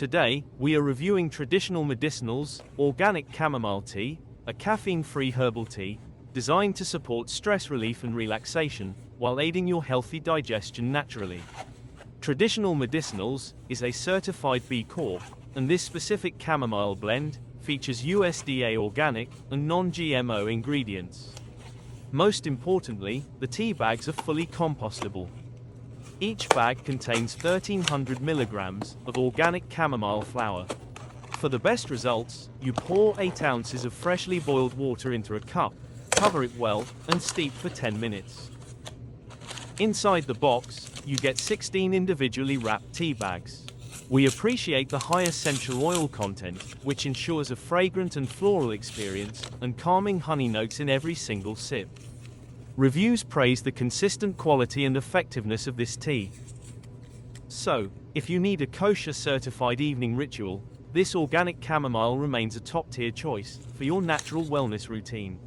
Today, we are reviewing traditional medicinals, organic chamomile tea, a caffeine-free herbal tea, designed to support stress relief and relaxation, while aiding your healthy digestion naturally. Traditional Medicinals is a certified B-Corp, and this specific chamomile blend features USDA organic and non-GMO ingredients. Most importantly, the tea bags are fully compostable. Each bag contains 1,300 milligrams of organic chamomile flower. For the best results, you pour 8 ounces of freshly boiled water into a cup, cover it well, and steep for 10 minutes. Inside the box, you get 16 individually wrapped tea bags. We appreciate the high essential oil content, which ensures a fragrant and floral experience, and calming honey notes in every single sip. Reviews praise the consistent quality and effectiveness of this tea. So, if you need a kosher certified evening ritual, this organic chamomile remains a top-tier choice for your natural wellness routine.